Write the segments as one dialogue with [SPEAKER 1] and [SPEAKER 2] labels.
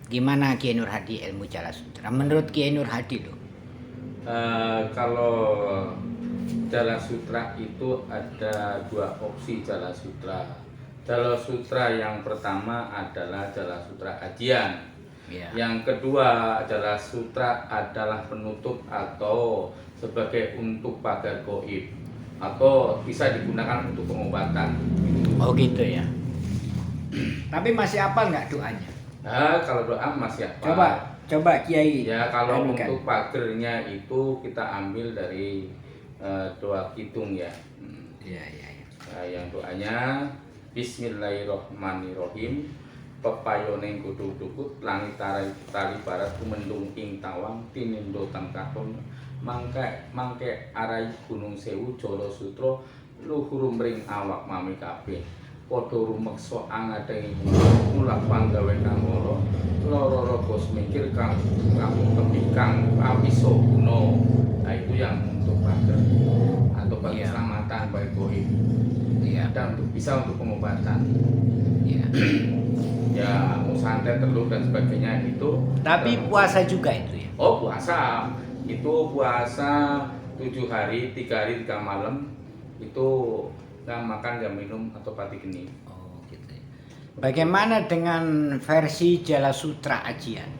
[SPEAKER 1] Gimana Kiai Nur Hadi ilmu Jala Sutra? Menurut Kiai Nur Hadi loh.
[SPEAKER 2] Kalau Jala Sutra itu ada dua opsi Jala Sutra. Jala Sutra yang pertama adalah Jala Sutra Ajian.
[SPEAKER 1] Ya.
[SPEAKER 2] Yang kedua Jala Sutra adalah penutup atau sebagai untuk pagar goib atau bisa digunakan untuk pengobatan.
[SPEAKER 1] Oh gitu ya. Tapi masih apa nggak doanya?
[SPEAKER 2] Kalau doa masih apa?
[SPEAKER 1] Coba Kiai.
[SPEAKER 2] Ya kalau
[SPEAKER 1] anukan.
[SPEAKER 2] untuk pagernya itu kita ambil dari doa kidung ya.
[SPEAKER 1] Iya.
[SPEAKER 2] Yang doanya Bismillahirrohmanirrohim. Pepayoneng kudu dukut langit tali barat kumendung ing tawang tinindo tangkaton mangke arai gunung sewu Jolo Sutro luhurum ring awak mami kabeh padha rumeksa angadengi mulak panggawe kamara lara bos mikir kang tebih kang apiso guna. Nah itu yang untuk pager atau bagi keselamatan baik goib dan bisa untuk pengobatan. Ya mau santet telur dan sebagainya itu.
[SPEAKER 1] Tapi puasa juga itu ya?
[SPEAKER 2] Oh puasa, itu puasa 7 hari, 3 hari 3 malam itu nggak makan nggak minum atau pati geni.
[SPEAKER 1] Oh gitu ya. Bagaimana dengan versi Jala Sutra Ajian?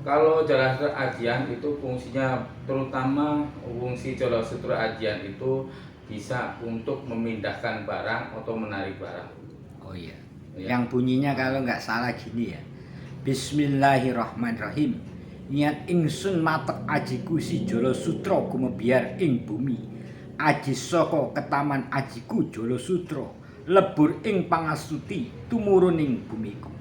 [SPEAKER 2] Kalau Jala Sutra Ajian itu fungsinya terutama fungsi Jala Sutra Ajian itu bisa untuk memindahkan barang atau menarik barang.
[SPEAKER 1] Oh iya. Yang bunyinya kalau nggak salah gini ya. Bismillahirrahmanirrahim. Niat ingsun matek ajiku si Jala Sutra gumebyar ing bumi. Aji saka ketaman ajiku Jala Sutra lebur ing pangastuti tumurun ing bumiku.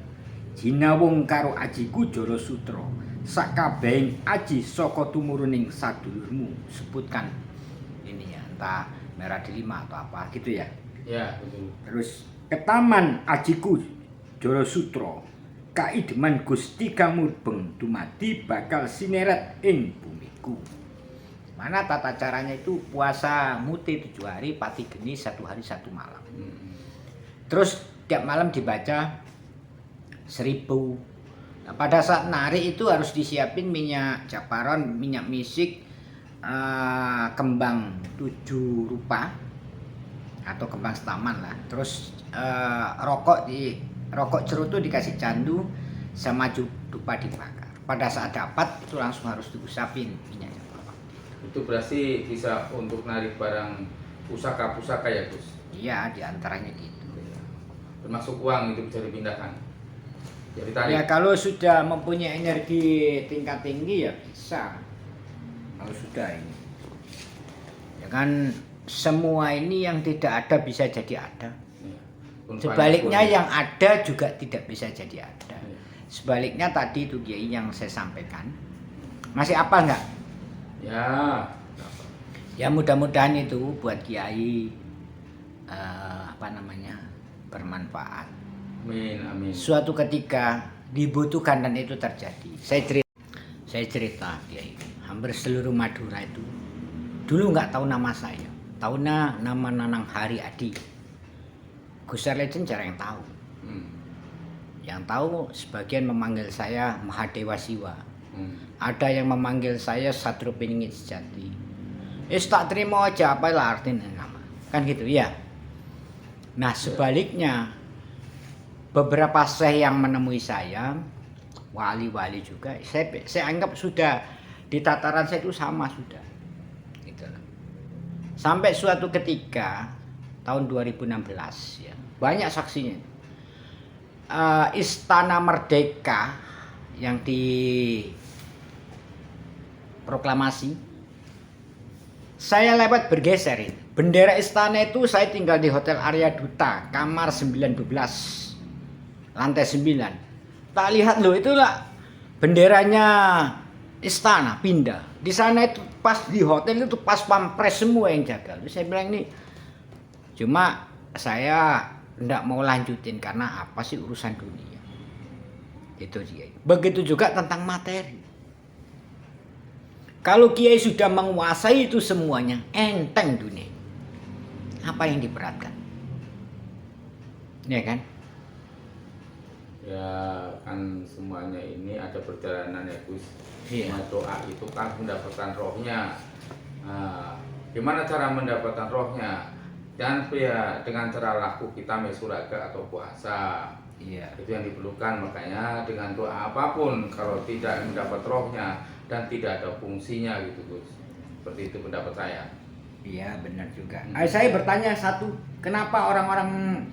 [SPEAKER 1] Jinawung karo ajiku Jala Sutra sakabehing aji saka tumuruning sadulurmu. Sebutkan ini ya, entah merah delima atau apa gitu ya.
[SPEAKER 2] Ya betul.
[SPEAKER 1] Terus ketaman ajiku Jala Sutra kaideman Gusti kang murbeng dumadi bakal sineret ing bumiku. Mana tata caranya itu puasa muti 7 hari pati geni 1 hari 1 malam. Terus tiap malam dibaca 1000. Nah, pada saat nari itu harus disiapin minyak japaron, minyak misik, kembang 7 rupa atau kembang setaman lah. Terus rokok cerutu dikasih candu sama dupa dibakar. Pada saat dapat itu langsung harus diusapin minyaknya.
[SPEAKER 2] Itu berarti bisa untuk narik barang pusaka ya Gus?
[SPEAKER 1] Iya, diantaranya gitu.
[SPEAKER 2] Termasuk uang itu bisa dipindahkan. Jadi tarik.
[SPEAKER 1] Ya kalau sudah mempunyai energi tingkat tinggi ya bisa. Kalau sudah ini. Ya kan semua ini yang tidak ada bisa jadi ada. Sebaliknya yang ada juga tidak bisa jadi ada. Sebaliknya tadi itu Kiai yang saya sampaikan. Masih apa enggak? Ya mudah-mudahan itu buat Kiai bermanfaat.
[SPEAKER 2] Amin.
[SPEAKER 1] Suatu ketika dibutuhkan dan itu terjadi. Saya cerita Kiai. Hampir seluruh Madura itu dulu nggak tahu nama saya. Tahunya nama Nanang Hari Adi. Gus Legend jarang yang tahu. Yang tahu sebagian memanggil saya Mahadewa Siwa. Ada yang memanggil saya Satru Piningit Sejati. Tak terima aja apa lah artinya nama. Kan gitu ya. Nah sebaliknya beberapa syekh yang menemui saya, wali-wali juga, saya anggap sudah di tataran saya itu sama sudah. Gitu. Sampai suatu ketika tahun 2016 ya. Banyak saksinya. Istana Merdeka yang diproklamasi, saya lewat bergeser. Bendera istana itu saya tinggal di Hotel Arya Duta, kamar 912, lantai 9. Tak lihat loh, itulah benderanya istana pindah. Di sana itu pas di hotel itu pas pampres semua yang jaga. Saya bilang ini cuma saya tidak mau lanjutin karena apa sih urusan dunia. Itu Kiai. Begitu juga tentang materi. Kalau Kiai sudah menguasai itu semuanya, enteng dunia. Apa yang diberatkan? Ya kan?
[SPEAKER 2] Ya kan semuanya ini ada perjalanan ya Gus.
[SPEAKER 1] Iya.
[SPEAKER 2] Semua doa itu kan mendapatkan rohnya. Nah, gimana cara mendapatkan rohnya? Dan ya dengan cara laku kita mesuraga atau puasa.
[SPEAKER 1] Iya.
[SPEAKER 2] Itu yang diperlukan, makanya dengan doa apapun kalau tidak mendapat rohnya dan tidak ada fungsinya gitu Gus. Seperti itu pendapat saya.
[SPEAKER 1] Iya, benar juga. Saya bertanya satu, kenapa orang-orang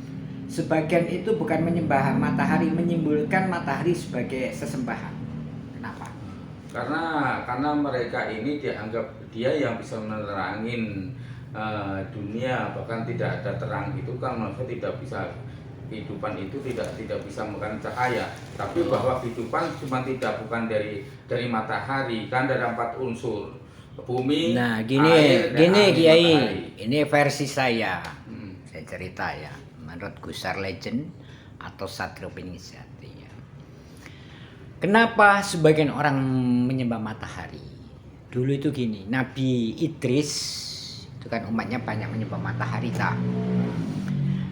[SPEAKER 1] sebagian itu bukan menyembah matahari, menyimpulkan matahari sebagai sesembahan? Kenapa?
[SPEAKER 2] Karena mereka ini dianggap dia yang bisa menerangin dunia, bahkan tidak ada terang itu kan manusia tidak bisa, kehidupan itu tidak bisa makan cahaya, tapi bahwa kehidupan cuma bukan dari matahari, kan ada 4 unsur, bumi,
[SPEAKER 1] Nah,
[SPEAKER 2] air, dan
[SPEAKER 1] gini
[SPEAKER 2] angin,
[SPEAKER 1] Kiai,
[SPEAKER 2] matahari.
[SPEAKER 1] ini versi saya.
[SPEAKER 2] Hmm.
[SPEAKER 1] Saya cerita ya, menurut Gusar Legend atau Satrio Pingisati ya. Kenapa sebagian orang menyembah matahari? Dulu itu gini, Nabi Idris itu kan umatnya banyak menyembah matahari tak.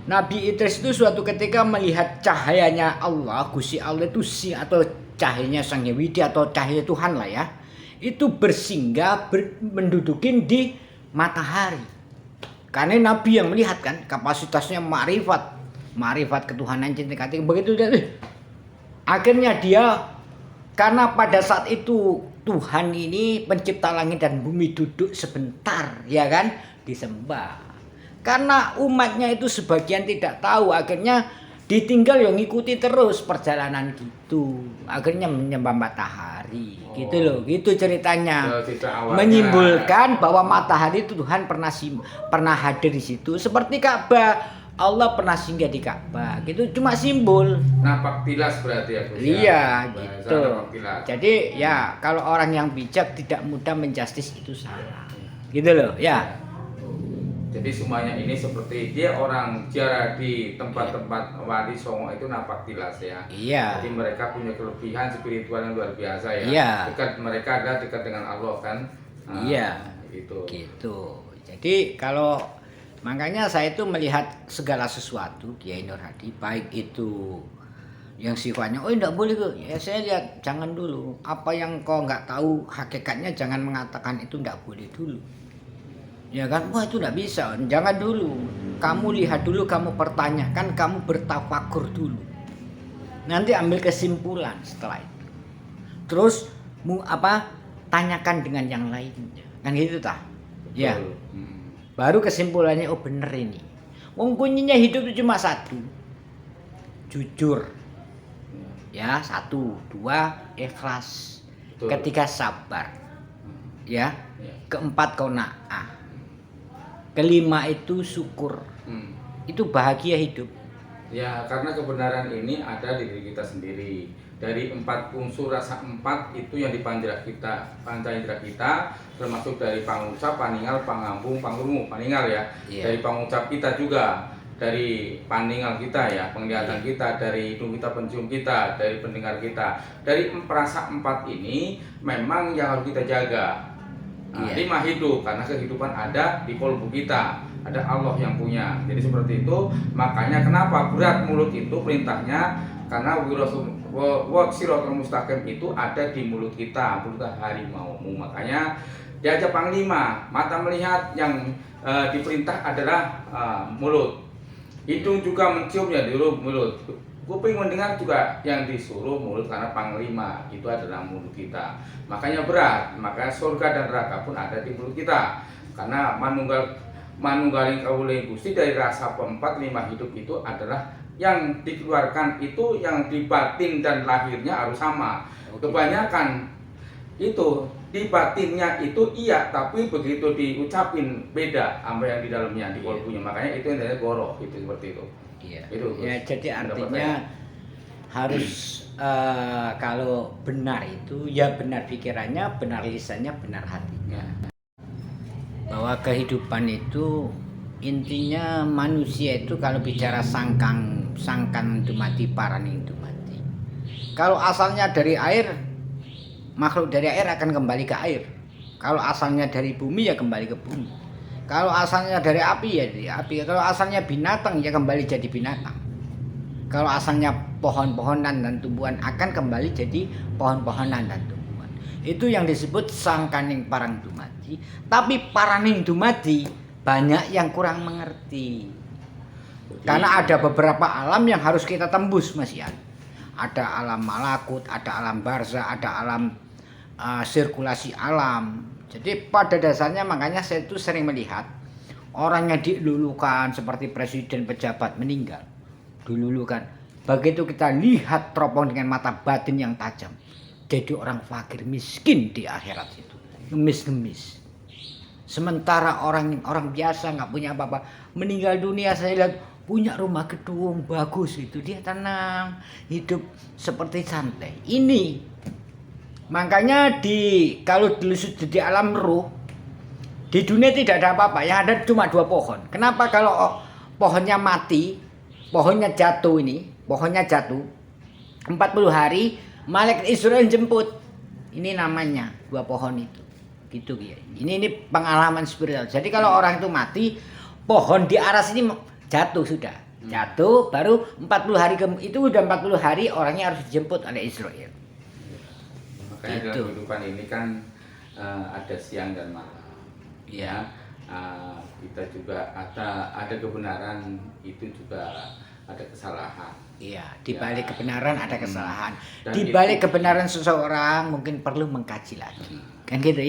[SPEAKER 1] Nabi Idris itu suatu ketika melihat cahayanya Allah, Gusti Allah itu atau cahayanya Sang Hyang Widi atau cahaya Tuhan lah ya. Itu bersinggah mendudukin di matahari. Karena Nabi yang melihat kan kapasitasnya ma'rifat ketuhanan cinta kasih begitu dia. Akhirnya dia, karena pada saat itu Tuhan ini pencipta langit dan bumi duduk sebentar ya kan disembah. Karena umatnya itu sebagian tidak tahu, akhirnya ditinggal yang ngikuti terus perjalanan gitu. Akhirnya menyembah matahari. Gitu loh, gitu ceritanya. Menyimpulkan bahwa matahari itu Tuhan pernah hadir di situ seperti Ka'bah. Allah pernah singgah di Ka'bah, gitu cuma simbol.
[SPEAKER 2] Napak tilas berarti ya Gus.
[SPEAKER 1] Iya,
[SPEAKER 2] Bahasa
[SPEAKER 1] gitu.
[SPEAKER 2] napak tilas.
[SPEAKER 1] Jadi ya kalau orang yang bijak tidak mudah menjustis itu salah. Gitu loh, ya.
[SPEAKER 2] Jadi semuanya ini seperti dia orang ziarah di tempat-tempat wali songo itu napak tilas ya.
[SPEAKER 1] Iya.
[SPEAKER 2] Jadi mereka punya kelebihan spiritual yang luar biasa ya.
[SPEAKER 1] Iya.
[SPEAKER 2] Dekat mereka adalah dekat dengan Allah kan. Nah,
[SPEAKER 1] Iya.
[SPEAKER 2] Gitu.
[SPEAKER 1] Gitu. Jadi kalau makanya saya itu melihat segala sesuatu Kiai Nur Hadi, baik itu yang sifatnya oh tidak boleh kok, ya saya lihat jangan dulu, apa yang kau nggak tahu hakikatnya jangan mengatakan itu tidak boleh dulu, ya kan, wah itu tidak bisa, jangan dulu, kamu lihat dulu, kamu pertanyakan, kamu bertafakur dulu, nanti ambil kesimpulan setelah itu, terus tanyakan dengan yang lainnya, kan gitu tah, ya. Baru kesimpulannya oh bener ini. Wong kuncinya hidup itu cuma satu. Jujur. Ya, 1, 2 ikhlas.
[SPEAKER 2] Betul.
[SPEAKER 1] Ketiga sabar. Ya.
[SPEAKER 2] Ya.
[SPEAKER 1] Keempat qanaah. Kelima itu syukur. Itu bahagia hidup.
[SPEAKER 2] Ya, karena kebenaran ini ada di diri kita sendiri. Dari 4 unsur rasa 4 itu yang dipanca indera kita, termasuk dari pangucap, paningal, pangambung, pangrungu, paningal ya.
[SPEAKER 1] Iya.
[SPEAKER 2] Dari pangucap kita juga, dari paningal kita ya, penglihatan kita, dari hidung kita, pencium kita, dari pendengar kita. Dari rasa 4 ini memang yang harus kita jaga. Nah, 5 hidup, karena kehidupan ada di kolbu kita, ada Allah yang punya. Jadi seperti itu, makanya kenapa berat mulut itu perintahnya, karena siratal mustaqim itu ada di mulut kita, mulut harimaumu. Makanya diajak panglima, mata melihat, yang diperintah adalah mulut. Hidung juga mencium ya dulu mulut. Kuping mendengar juga yang disuruh mulut, karena panglima itu adalah mulut kita. Makanya berat, makanya surga dan neraka pun ada di mulut kita. Karena manunggaling kawuling Gusti, dari rasa 4, 5 hidup itu adalah yang dikeluarkan itu yang di batin dan lahirnya harus sama. Kebanyakan itu di batinnya itu iya, tapi begitu diucapin beda sama yang di dalamnya, di kolbunya. Makanya itu yang namanya goroh, itu seperti itu.
[SPEAKER 1] Iya.
[SPEAKER 2] Itu,
[SPEAKER 1] Ya, jadi artinya harus kalau benar itu ya benar pikirannya, benar lisannya, benar hatinya. Bahwa kehidupan itu intinya manusia itu kalau bicara sangkan itu mati, paraning itu mati. Kalau asalnya dari air, makhluk dari air akan kembali ke air. Kalau asalnya dari bumi ya kembali ke bumi. Kalau asalnya dari api ya dari api. Kalau asalnya binatang ya kembali jadi binatang. Kalau asalnya pohon-pohonan dan tumbuhan akan kembali jadi pohon-pohonan dan tumbuhan. Itu yang disebut sangkaning parang dumadi. Tapi paraning dumadi banyak yang kurang mengerti. Karena ada beberapa alam yang harus kita tembus, Mas Yan. Ada alam malakut, ada alam barza, ada alam sirkulasi alam. Jadi pada dasarnya makanya saya itu sering melihat orang yang dilulukan seperti presiden pejabat meninggal. Dilulukan. Begitu kita lihat teropong dengan mata batin yang tajam. Jadi orang fakir miskin di akhirat itu. Ngemis-ngemis. Sementara orang biasa nggak punya apa-apa. Meninggal dunia saya lihat punya rumah gedung bagus itu. Dia tenang. Hidup seperti santai. Ini. Makanya kalau dilusut di alam ruh. Di dunia tidak ada apa-apa. Yang ada cuma 2 pohon. Kenapa kalau pohonnya mati. Pohonnya jatuh ini. Pohonnya jatuh 40 hari malaikat Israel jemput. Ini namanya 2 pohon itu. Gitu ya. Ini pengalaman spiritual. Jadi kalau orang itu mati, pohon di aras ini jatuh sudah. Jatuh baru 40 hari itu udah 40 hari orangnya harus dijemput oleh Israel.
[SPEAKER 2] Makanya
[SPEAKER 1] Gitu.
[SPEAKER 2] dalam kehidupan ini kan ada siang dan malam.
[SPEAKER 1] Ya.
[SPEAKER 2] Kita juga ada kebenaran, itu juga ada kesalahan.
[SPEAKER 1] Iya, di balik kebenaran ada kesalahan.
[SPEAKER 2] Dan
[SPEAKER 1] Di balik kebenaran seseorang mungkin perlu mengkaji lagi. Kan gitu ya.